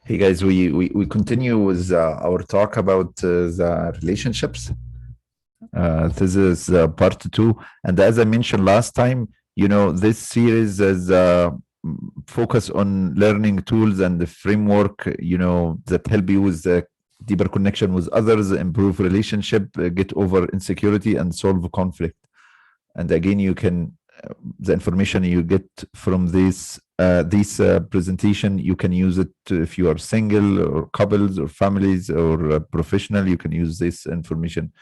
Hey guys, we continue with our talk about the relationships. This is part two, and as I mentioned last time, this series is focus on learning tools and the framework, that help you with the deeper connection with others, improve relationship, get over insecurity, and solve conflict. And again, you can the information you get from this presentation, you can use it if you are single or couples or families or professional. You can use this information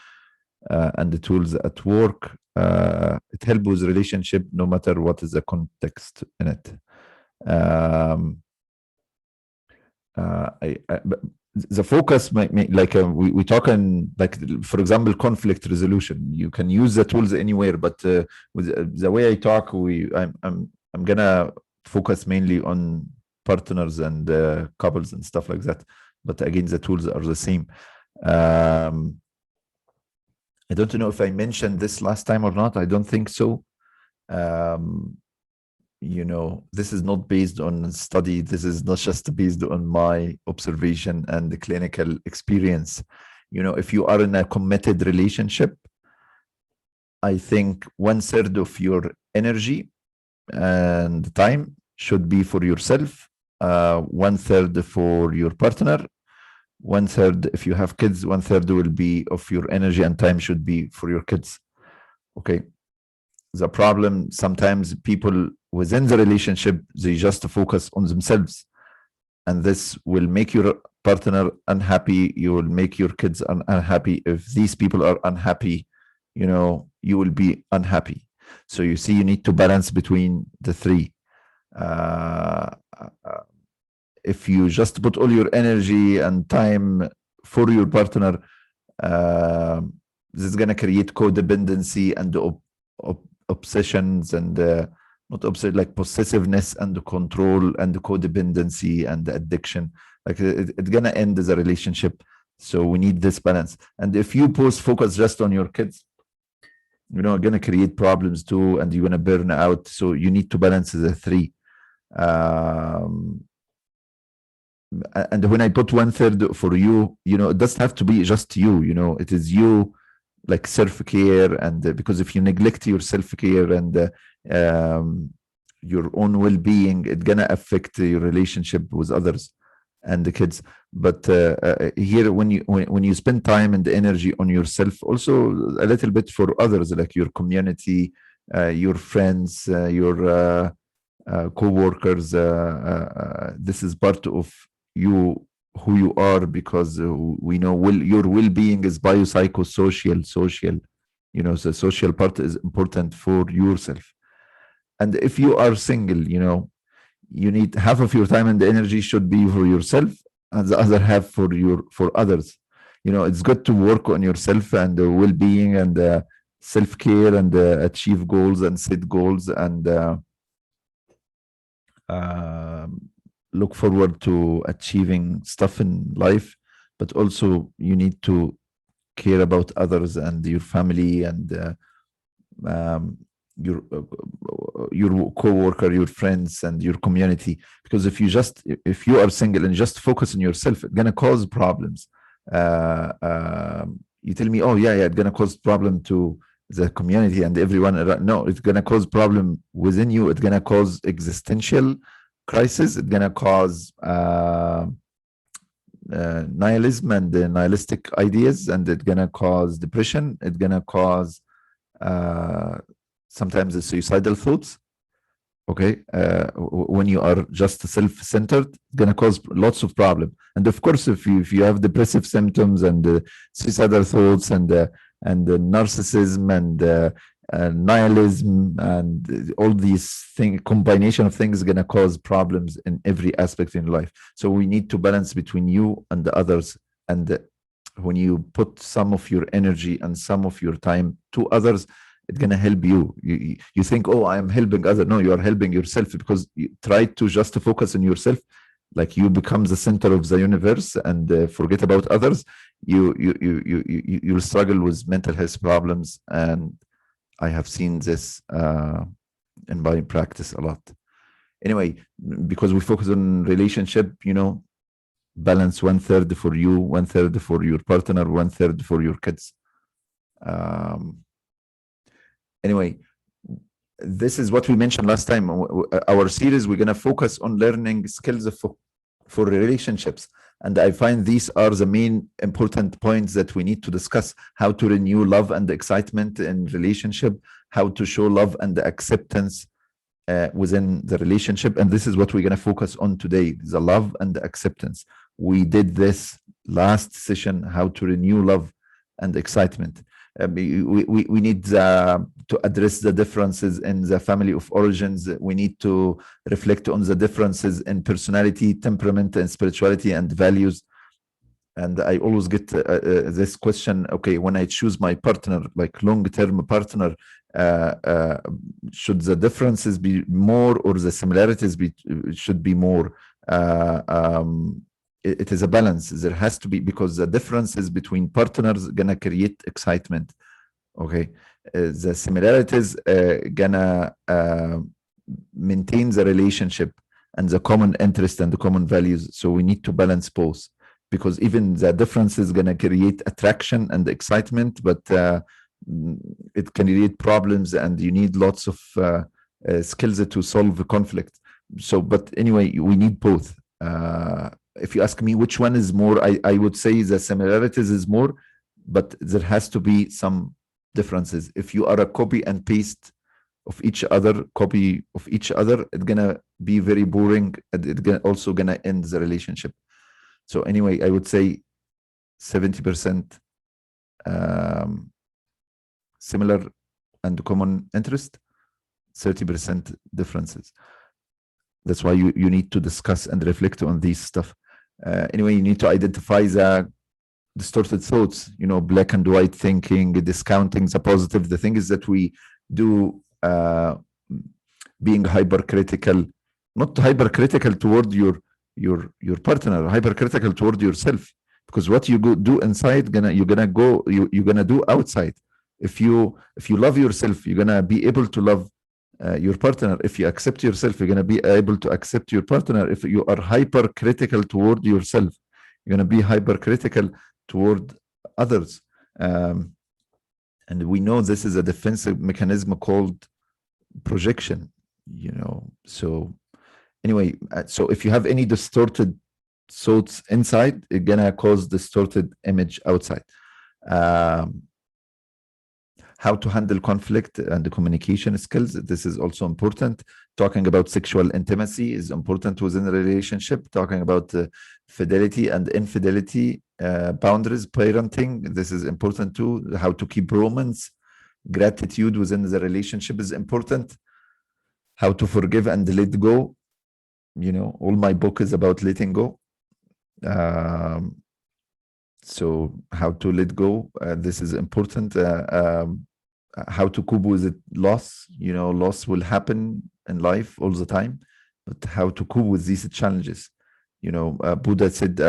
and the tools at work. It helps with relationship no matter what is the context in it. um, but the focus like we talk on, like, for example, conflict resolution. You can use the tools anywhere, but with the way I talk, I'm gonna focus mainly on partners and couples and stuff like that. But again, the tools are the same. um, I don't know if I mentioned this last time or not. I don't think so. um, this is not based on study. This is not just based on my observation and the clinical experience. If you are in a committed relationship, I think 1/3 of your energy and time should be for yourself, 1/3 for your partner, 1/3 if you have kids, 1/3 will be of your energy and time should be for your kids. Okay. The problem, sometimes people within the relationship, they just focus on themselves, and this will make your partner unhappy. You will make your kids unhappy. If these people are unhappy, you will be unhappy. So you see, you need to balance between the three. uh, if you just put all your energy and time for your partner, uh, this is going to create codependency and obsessions and not obsession, like possessiveness and control and codependency and addiction. Like it's going to end the relationship. So we need this balance. And if you focus just on your kids, going to create problems too, and you're going to burn out. So you need to balance the three. And when I put 1/3 for you, it doesn't have to be just you. It is you, like self-care. And because if you neglect your self-care and your own well-being, it's gonna affect your relationship with others and the kids. But here, when you spend time and energy on yourself, also a little bit for others, like your community, your friends, your co-workers, this is part of you, who you are, because we know your well-being is biopsychosocial, social. The social part is important for yourself. And if you are single, you need half of your time and the energy should be for yourself, and the other half for others. It's good to work on yourself and the well-being and self-care and achieve goals and set goals and look forward to achieving stuff in life. But also you need to care about others and your family and um, your co-worker, your friends, and your community. Because if you are single and just focus on yourself, it's gonna cause problems. You tell me, oh yeah, it's gonna cause problem to the community and everyone around. No, it's gonna cause problem within you. It's gonna cause existential crisis. It's gonna cause nihilism and nihilistic ideas, and it's gonna cause depression. It's gonna cause uh, sometimes the suicidal thoughts. Okay. When you are just self-centered, it's gonna cause lots of problem. And of course, if you have depressive symptoms and suicidal thoughts and narcissism and nihilism and all these things, combination of things, is gonna cause problems in every aspect in life. So we need to balance between you and the others. And when you put some of your energy and some of your time to others, it's going to help you. You think, oh, I'm helping others. No, you are helping yourself, because you try to just focus on yourself, like you become the center of the universe and forget about others. You'll struggle with mental health problems, and I have seen this in my practice a lot. Anyway, because we focus on relationship, balance 1/3 for you, 1/3 for your partner, 1/3 for your kids. Anyway, this is what we mentioned last time. Our series, we're going to focus on learning skills for relationships. And I find these are the main important points that we need to discuss: how to renew love and excitement in relationship, how to show love and acceptance within the relationship. And this is what we're going to focus on today, the love and the acceptance. We did this last session, how to renew love and excitement. We need to address the differences in the family of origins. We need to reflect on the differences in personality, temperament, and spirituality and values. And I always get this question, okay, when I choose my partner, like long-term partner, should the differences be more or the similarities should be more? It is a balance. There has to be, because the differences between partners gonna create excitement. Okay, the similarities gonna maintain the relationship and the common interest and the common values. So we need to balance both, because even the difference is gonna create attraction and excitement, but it can create problems, and you need lots of skills to solve the conflict. So, but anyway, we need both. If you ask me which one is more, I would say the similarities is more, but there has to be some differences. If you are a copy and paste of each other, it's gonna be very boring, and it's also gonna end the relationship. So anyway, I would say 70% similar and common interest, 30% differences. That's why you need to discuss and reflect on these stuff. Anyway, you need to identify the distorted thoughts, black and white thinking, discounting the positive. The thing is that we do being hypercritical, not hypercritical toward your partner, hypercritical toward yourself, because what you do inside, you're gonna do outside. If you love yourself, you're gonna be able to love your partner. If you accept yourself, you're going to be able to accept your partner. If you are hypercritical toward yourself, you're going to be hypercritical toward others. And we know this is a defensive mechanism called projection, So anyway, so if you have any distorted thoughts inside, it's going to cause distorted image outside. How to handle conflict and the communication skills. This is also important. Talking about sexual intimacy is important within a relationship. Talking about fidelity and infidelity, boundaries, parenting. This is important too. How to keep romance, gratitude within the relationship is important. How to forgive and let go. All my book is about letting go. So how to let go, this is important. How to cope with loss. Loss will happen in life all the time, but how to cope with these challenges. Buddha said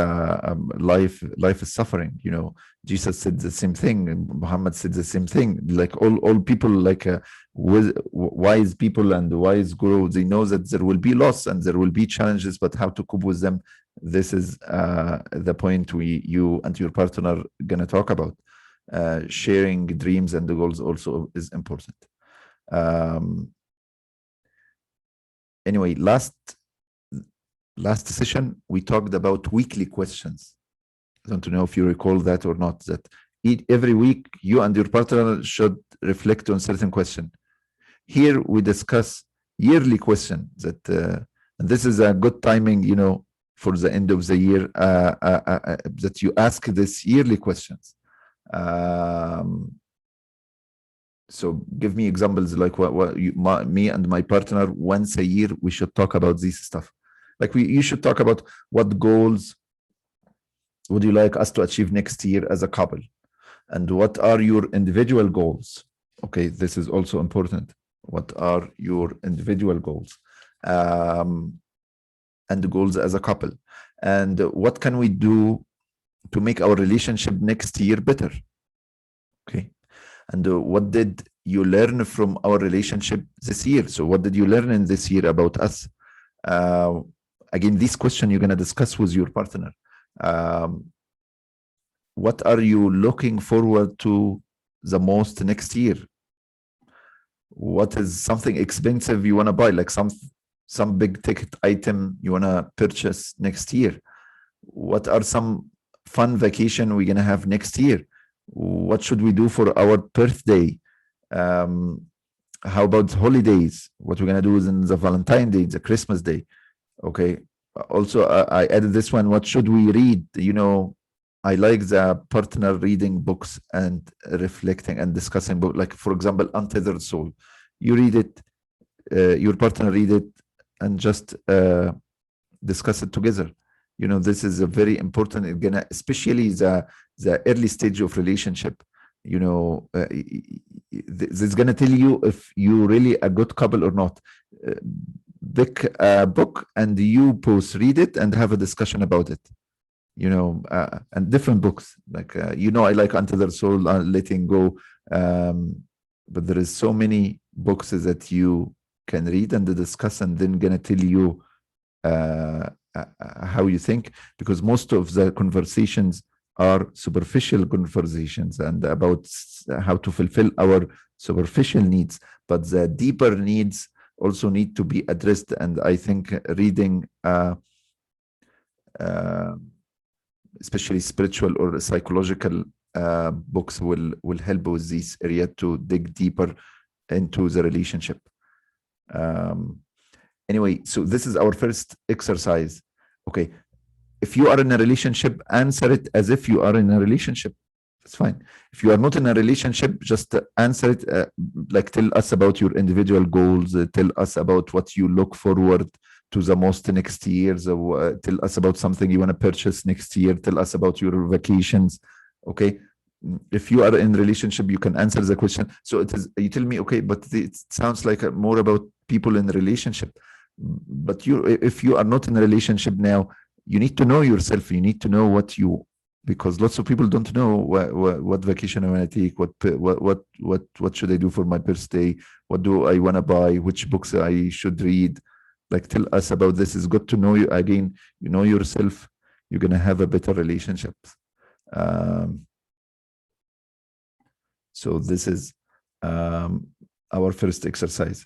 life is suffering. Jesus said the same thing. Muhammad said the same thing. Like all people, like wise people and wise gurus, they know that there will be loss and there will be challenges, but how to cope with them. This is the point you and your partner are gonna talk about. Sharing dreams and the goals also is important. Anyway, last session we talked about weekly questions. I don't know if you recall that or not, that every week you and your partner should reflect on certain question. Here we discuss yearly question that and this is a good timing, for the end of the year, that you ask this yearly questions. So give me examples, like me and my partner once a year we should talk about this stuff. Like you should talk about what goals would you like us to achieve next year as a couple, and what are your individual goals. Okay, this is also important. What are your individual goals, and the goals as a couple, and what can we do to make our relationship next year better? Okay, and what did you learn from our relationship this year? So what did you learn in this year about us? Again, this question you're going to discuss with your partner. Um, what are you looking forward to the most next year? What is something expensive you want to buy, like some big ticket item you want to purchase next year? What are some fun vacation we're going to have next year? What should we do for our birthday? Um, how about holidays? What we're going to do is in the Valentine Day, the Christmas Day. Okay. Also, I added this one. What should we read? I like the partner reading books and reflecting and discussing book. Like, for example, Untethered Soul. You read it, your partner read it, and just discuss it together. This is a very important. Again, especially the early stage of relationship. This is gonna tell you if you really a good couple or not. Pick a book and you both read it and have a discussion about it. And different books. Like I like Untethered Soul, Letting Go, but there is so many books that you can read and discuss, and then gonna tell you how you think, because most of the conversations are superficial conversations and about how to fulfill our superficial needs, but the deeper needs also need to be addressed. And I think reading especially spiritual or psychological books will help with this area to dig deeper into the relationship. Anyway, so this is our first exercise. Okay, if you are in a relationship, answer it as if you are in a relationship. It's fine. If you are not in a relationship, just answer it like tell us about your individual goals, tell us about what you look forward to the most next year, tell us about something you want to purchase next year, tell us about your vacations. Okay, if you are in relationship, you can answer the question. So it is, you tell me, okay, but it sounds like more about people in a relationship. But if you are not in a relationship now, you need to know yourself. You need to know because lots of people don't know what vacation I want to take, what should I do for my birthday, what do I want to buy, which books I should read. Like, tell us about this. It's good to know you again. You know yourself, you're gonna have a better relationship. So this is our first exercise.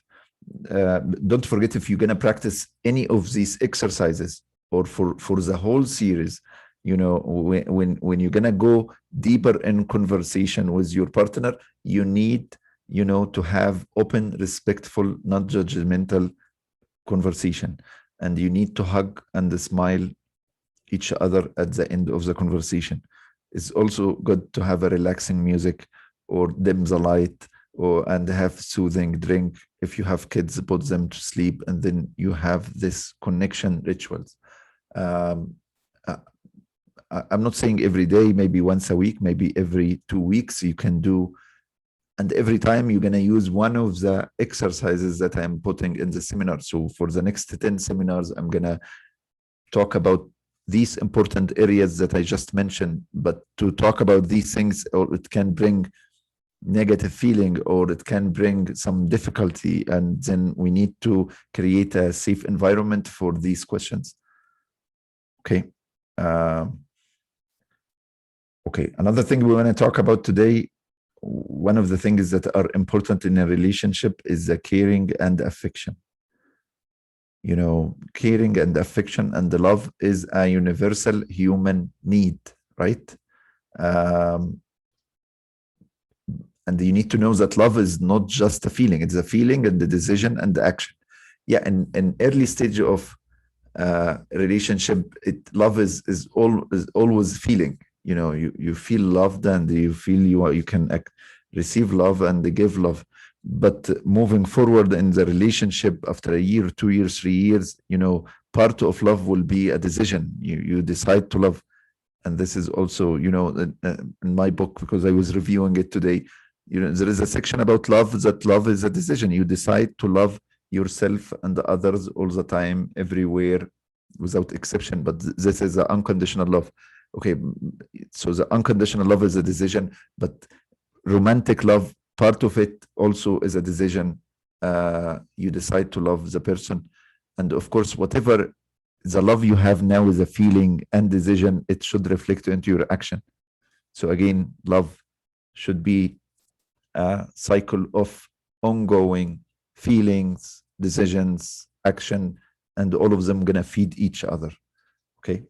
Don't forget, if you're gonna practice any of these exercises or for the whole series, when you're gonna go deeper in conversation with your partner, you need to have open, respectful, not judgmental conversation, and you need to hug and smile each other at the end of the conversation. It's also good to have a relaxing music or dim the light and have soothing drink. If you have kids, put them to sleep, and then you have this connection rituals. I'm not saying every day, maybe once a week, maybe every 2 weeks you can do. And every time you're going to use one of the exercises that I'm putting in the seminar. So for the next 10 seminars, I'm going to talk about these important areas that I just mentioned. But to talk about these things, or it can bring negative feeling, or it can bring some difficulty. And then we need to create a safe environment for these questions. Okay. Okay. Another thing we want to talk about today, one of the things that are important in a relationship is the caring and affection. Caring and affection and the love is a universal human need, right? And you need to know that love is not just a feeling. It's a feeling and the decision and the action. Yeah, in early stage of relationship, love is always feeling. You feel loved, and you feel you can receive love and give love. But moving forward in the relationship, after a year, 2 years, 3 years, part of love will be a decision. You decide to love. And this is also, in my book, because I was reviewing it today, there is a section about love, that love is a decision. You decide to love yourself and the others all the time, everywhere, without exception. But this is the unconditional love. Okay, so the unconditional love is a decision, but romantic love, part of it also is a decision. You decide to love the person. And of course, whatever the love you have now is a feeling and decision. It should reflect into your action. So again, love should be a cycle of ongoing feelings, decisions, action, and all of them gonna feed each other. Okay.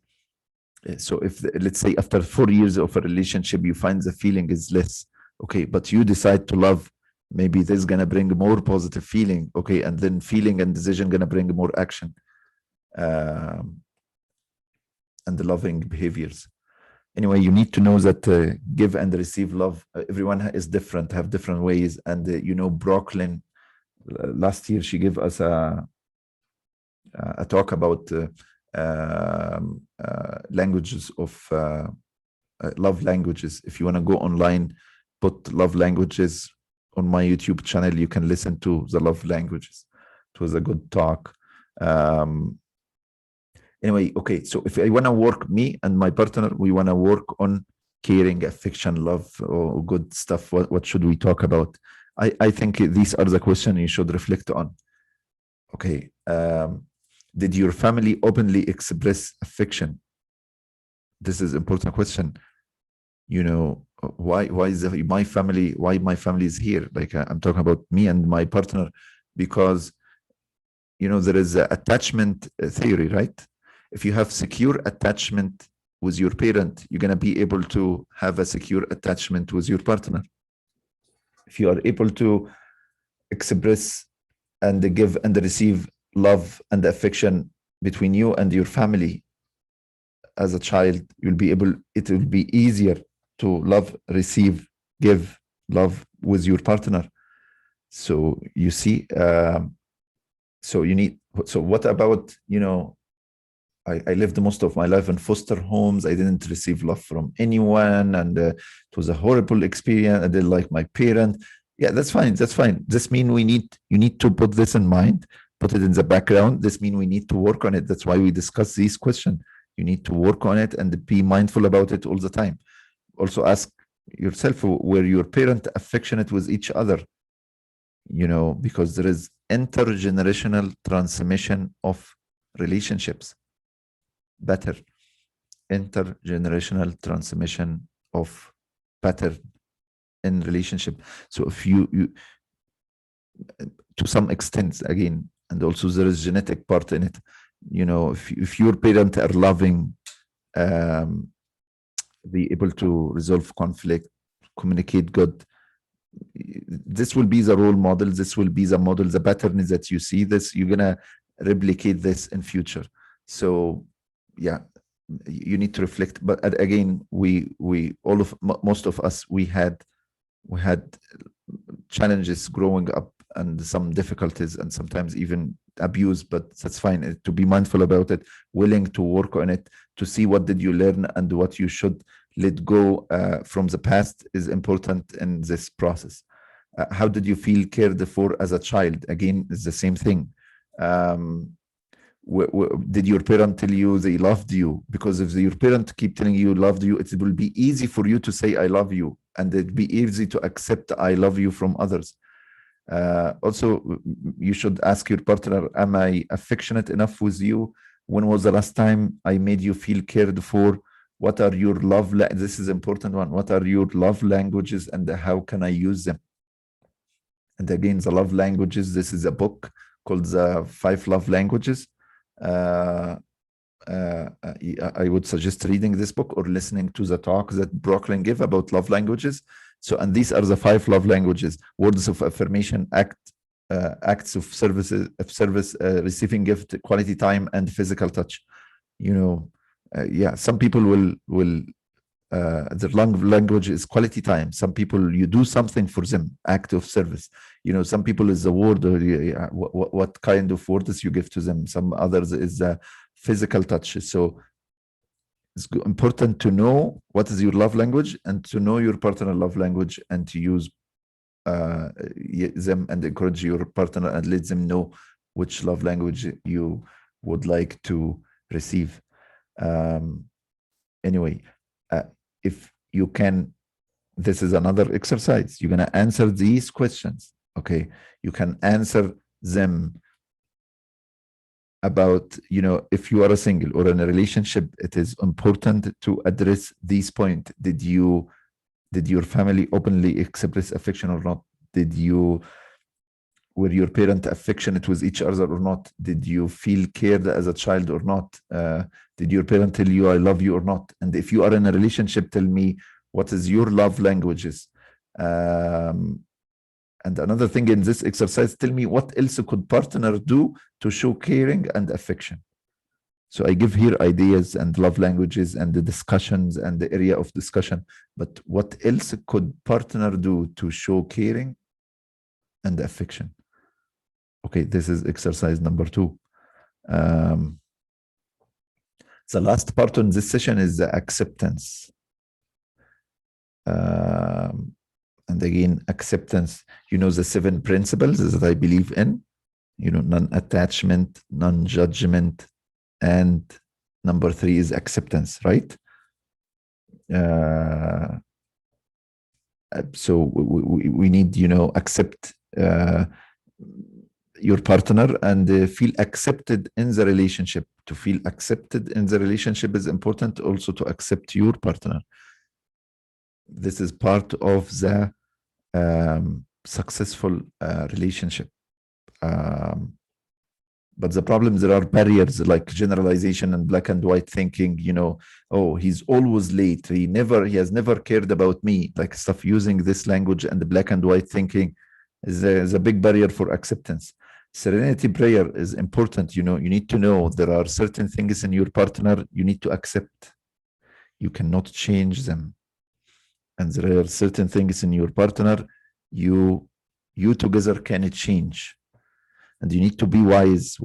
So if let's say after 4 years of a relationship, you find the feeling is less, okay, but you decide to love, maybe this is gonna bring more positive feeling, okay, and then feeling and decision gonna bring more action, and the loving behaviors. Anyway, you need to know that give and receive love, everyone is different, have different ways. And Brooklyn, last year she gave us a talk about languages of love languages. If you want to go online, put love languages on my YouTube channel, you can listen to the love languages. It was a good talk. Anyway, okay, so if I want to work, me and my partner, we want to work on caring, affection, love, or good stuff. What should we talk about? I think these are the questions you should reflect on. Okay, did your family openly express affection? This is important question. Why is my family is here? Like, I'm talking about me and my partner, because there is a attachment theory, right? If you have secure attachment with your parent, you're going to be able to have a secure attachment with your partner. If you are able to express and give and receive love and affection between you and your family as a child, it will be easier to love, receive, give love with your partner. So you see, so what about, I lived most of my life in foster homes. I didn't receive love from anyone, and it was a horrible experience. I didn't like my parent. Yeah, that's fine. That's fine. This means you need to put this in mind, put it in the background. This means we need to work on it. That's why we discuss these questions. You need to work on it and be mindful about it all the time. Also ask yourself, were your parents affectionate with each other? Because there is intergenerational transmission of relationships. Better intergenerational transmission of pattern in relationship. So if you to some extent, again, and also there is genetic part in it, if your parents are loving, be able to resolve conflict, communicate good, this will be the role model. This will be the model. The pattern is that you see this, you're gonna replicate this in future. So yeah, you need to reflect. But again, most of us, we had challenges growing up and some difficulties and sometimes even abuse, but that's fine. To be mindful about it, willing to work on it, to see what did you learn and what you should let go from the past is important in this process. How did you feel cared for as a child? Again, it's the same thing. Did your parent tell you they loved you? Because if your parent keep telling you loved you, it will be easy for you to say I love you, and it'd be easy to accept I love you from others. Also, you should ask your partner, am I affectionate enough with you? When was the last time I made you feel cared for? What are your love this is important one. What are your love languages and how can I use them? And again, the love languages, this is a book called The 5 Love Languages. I would suggest reading this book or listening to the talk that Brooklyn gave about love languages. So, and these are the 5 love languages: words of affirmation, acts of service, receiving gift, quality time, and physical touch. Some people will their language is quality time. Some people, you do something for them, act of service. Some people is the word, or what kind of words you give to them. Some others is the physical touch. So it's important to know what is your love language and to know your partner love language and to use them and encourage your partner and let them know which love language you would like to receive. Anyway, if you can, this is another exercise. You're going to answer these questions. Okay. You can answer them about, if you are a single or in a relationship, it is important to address these points. Did your family openly express affection or not? Were your parents affectionate with each other or not? Did you feel cared as a child or not? Did your parent tell you I love you or not? And if you are in a relationship, tell me, what is your love languages? And another thing in this exercise, tell me what else could partner do to show caring and affection. So I give here ideas and love languages and the discussions and the area of discussion. But what else could partner do to show caring and affection? Okay, this is exercise number 2. The last part on this session is the acceptance. And again, acceptance, the 7 principles that I believe in, non-attachment, non-judgment, and number 3 is acceptance, right? So we need, accept your partner and feel accepted in the relationship. To feel accepted in the relationship is important, also to accept your partner. This is part of the successful relationship. But the problem, there are barriers like generalization and black and white thinking, oh, he's always late. He has never cared about me, like stuff. Using this language and the black and white thinking is a big barrier for acceptance. Serenity prayer is important. You need to know there are certain things in your partner you need to accept. You cannot change them. And there are certain things in your partner you together can change. And you need to be wise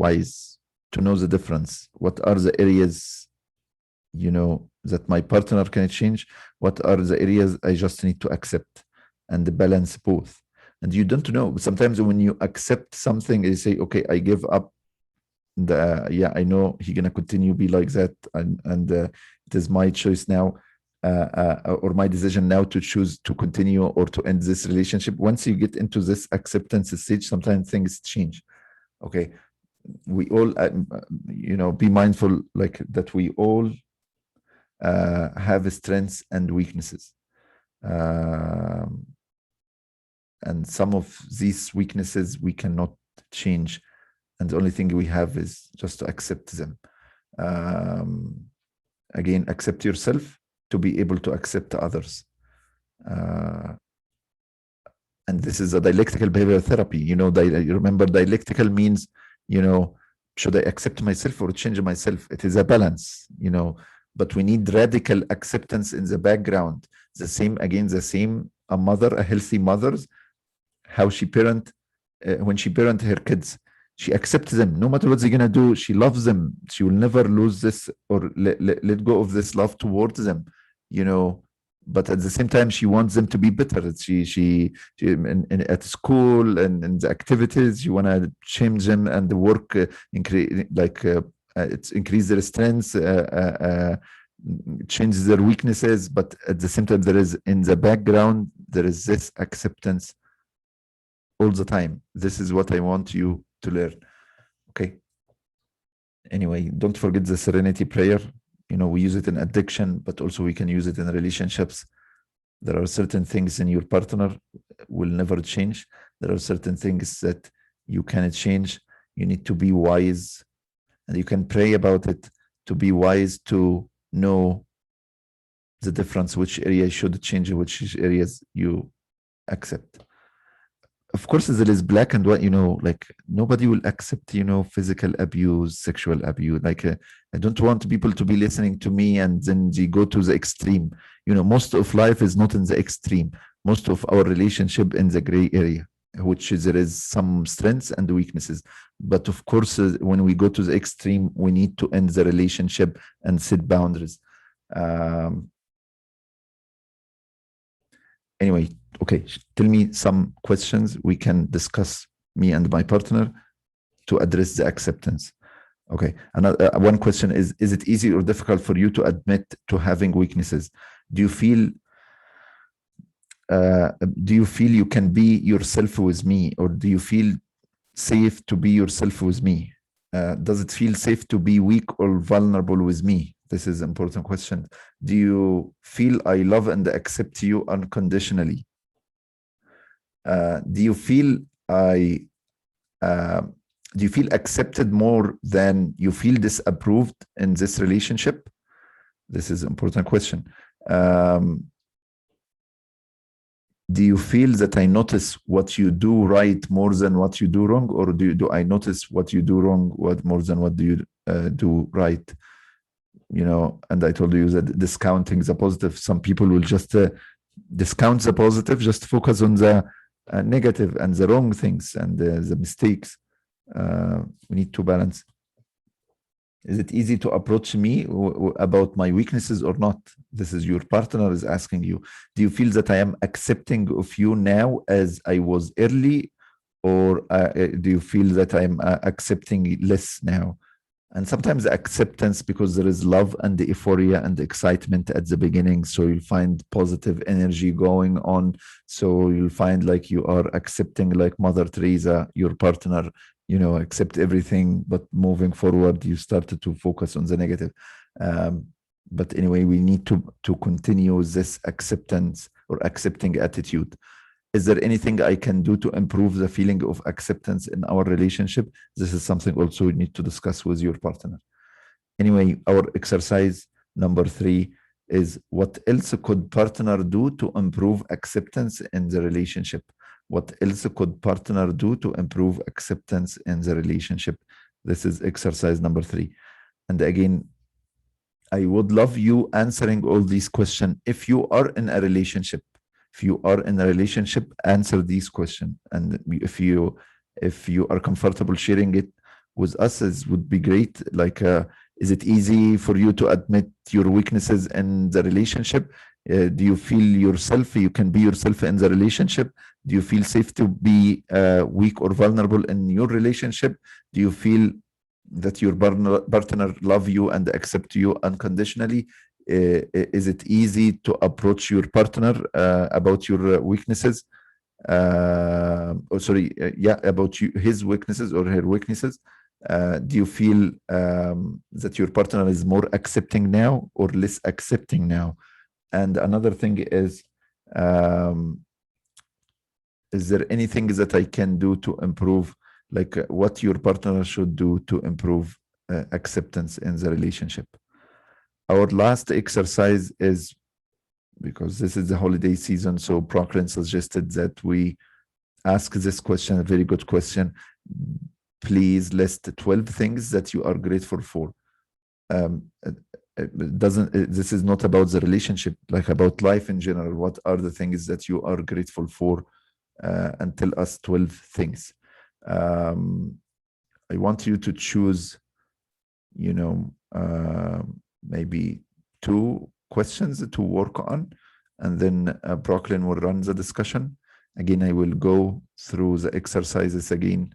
to know the difference. What are the areas, that my partner can change? What are the areas I just need to accept and balance both? And you don't know. Sometimes when you accept something, you say, okay, I give up. I know he's going to continue be like that. And it is my choice now. Or my decision now to choose to continue or to end this relationship. Once you get into this acceptance stage, sometimes things change. Okay, we all, be mindful like that. We all have strengths and weaknesses, and some of these weaknesses we cannot change, and the only thing we have is just to accept them. Again, accept yourself to be able to accept others. And this is a dialectical behavioral therapy. You remember dialectical means, should I accept myself or change myself? It is a balance, but we need radical acceptance in the background. The same, a mother, a healthy mother, how she when she parent her kids, she accepts them. No matter what they're going to do, she loves them. She will never lose this or let go of this love towards them, but at the same time, she wants them to be better. She at school and in the activities, you want to change them and the work, it's increase their strengths, change their weaknesses. But at the same time, there is in the background, there is this acceptance all the time. This is what I want you to learn. Okay. Anyway, don't forget the serenity prayer. We use it in addiction, but also we can use it in relationships. There are certain things in your partner will never change. There are certain things that you cannot change. You need to be wise, and you can pray about it to be wise, to know the difference, which area should change, which areas you accept. Of course, there is black and white, like nobody will accept, physical abuse, sexual abuse. Like, I don't want people to be listening to me and then they go to the extreme. Most of life is not in the extreme. Most of our relationship in the gray area, which is, there is some strengths and weaknesses. But of course, when we go to the extreme, we need to end the relationship and set boundaries. Anyway, okay, tell me some questions we can discuss, me and my partner, to address the acceptance. Okay, another one question is it easy or difficult for you to admit to having weaknesses? Do you feel you can be yourself with me, or do you feel safe to be yourself with me? does it feel safe to be weak or vulnerable with me? This is an important question. Do you feel I love and accept you unconditionally? Do you feel I do you feel accepted more than you feel disapproved in this relationship? This is an important question. Do you feel that I notice what you do right more than what you do wrong, or do I notice what you do wrong more than what do you do right? You know, and I told you that discounting the positive. Some people will just discount the positive, just focus on the negative and the wrong things and the mistakes. We need to balance. Is it easy to approach me about my weaknesses or not? This is your partner is asking you. Do you feel that I am accepting of you now as I was early, or do you feel that I'm accepting less now? And sometimes acceptance, because there is love and the euphoria and the excitement at the beginning. So you'll find positive energy going on. So you'll find like you are accepting, like Mother Teresa, your partner, you know, accept everything. But moving forward, you started to focus on the negative. But anyway, we need to continue this acceptance or accepting attitude. Is there anything I can do to improve the feeling of acceptance in our relationship? This is something also you need to discuss with your partner. Anyway, our exercise number 3 is, what else could partner do to improve acceptance in the relationship? What else could partner do to improve acceptance in the relationship? This is exercise number 3. And again, I would love you answering all these questions. If you are in a relationship, answer these questions. And if you are comfortable sharing it with us, it would be great. Like, is it easy for you to admit your weaknesses in the relationship? Do you feel you can be yourself in the relationship? Do you feel safe to be weak or vulnerable in your relationship? Do you feel that your partner love you and accept you unconditionally? Is it easy to approach your partner about your weaknesses? About his weaknesses or her weaknesses? Do you feel that your partner is more accepting now or less accepting now? And another thing is there anything that I can do to improve, like what your partner should do to improve acceptance in the relationship? Our last exercise is, because this is the holiday season, so Proclin suggested that we ask this question, a very good question. Please list 12 things that you are grateful for. This is not about the relationship, like about life in general. What are the things that you are grateful for? And tell us 12 things. I want you to choose, maybe 2 questions to work on, and then Proclin will run the discussion. Again, I will go through the exercises again.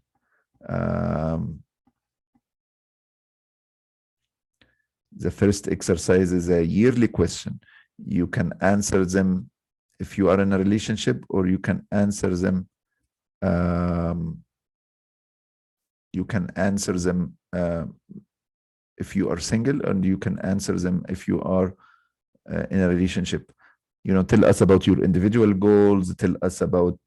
The first exercise is a yearly question. You can answer them if you are in a relationship, or you can answer them if you are single, and you can answer them if you are in a relationship. Tell us about your individual goals. Tell us about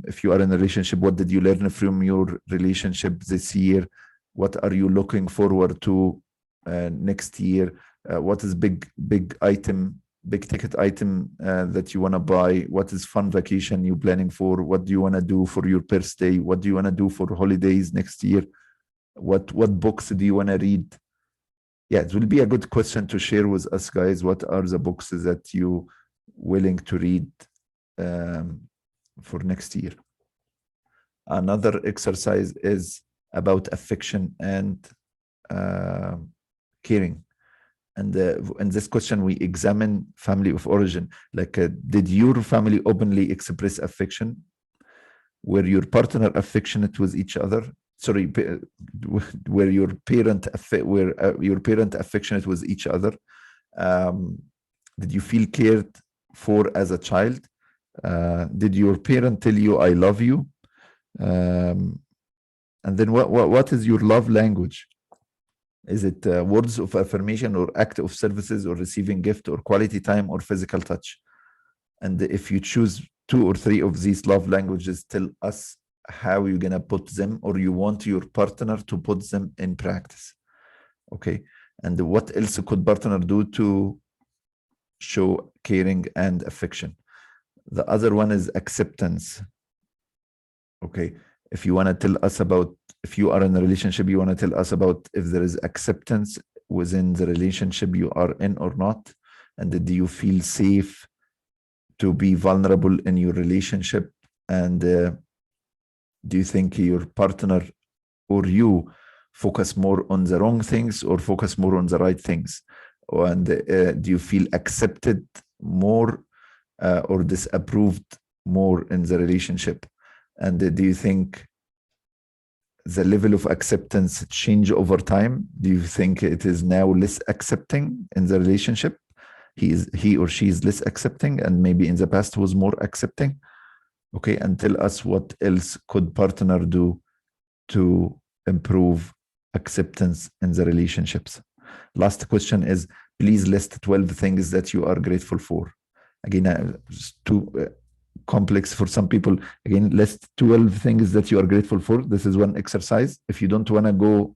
if you are in a relationship, what did you learn from your relationship this year? What are you looking forward to next year? What is big ticket item that you want to buy? What is fun vacation you planning for? What do you want to do for your birthday? What do you want to do for holidays next year? What books do you want to read? Yeah, it will be a good question to share with us, guys. What are the books that you willing to read for next year? Another exercise is about affection and caring. And in this question, we examine family of origin. Like, did your family openly express affection? Were your partner affectionate with each other? Sorry, were your parent affectionate with each other? Did you feel cared for as a child? Did your parent tell you, I love you? And then what is your love language? Is it words of affirmation or act of services or receiving gift or quality time or physical touch? And if you choose 2 or 3 of these love languages, tell us how you're going to put them, or you want your partner to put them in practice. Okay. And what else could partner do to show caring and affection? The other one is acceptance. Okay. If you want to tell us about, if you are in a relationship, you want to tell us about if there is acceptance within the relationship you are in or not. And do you feel safe to be vulnerable in your relationship? And do you think your partner or you focus more on the wrong things or focus more on the right things? And do you feel accepted more or disapproved more in the relationship? And do you think the level of acceptance change over time? Do you think it is now less accepting in the relationship? He or she is less accepting, and maybe in the past was more accepting. Okay, and tell us what else could partner do to improve acceptance in the relationships. Last question is, please list 12 things that you are grateful for. Again, it's too complex for some people. Again, list 12 things that you are grateful for. This is one exercise. If you don't want to go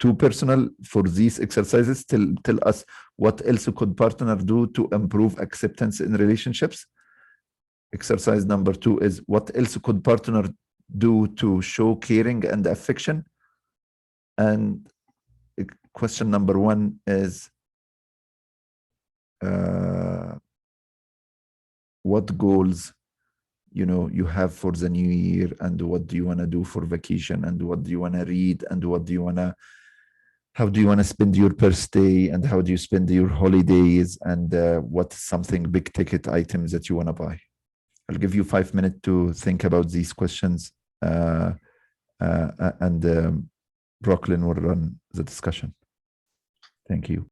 too personal for these exercises, tell us what else could partner do to improve acceptance in relationships. Exercise number 2 is, what else could partner do to show caring and affection? And question number 1 is, what goals you have for the new year, and what do you want to do for vacation, and what do you want to read, and how do you want to spend your birthday, and how do you spend your holidays, and what's something big ticket items that you want to buy? I'll give you 5 minutes to think about these questions, and Brooklyn will run the discussion. Thank you.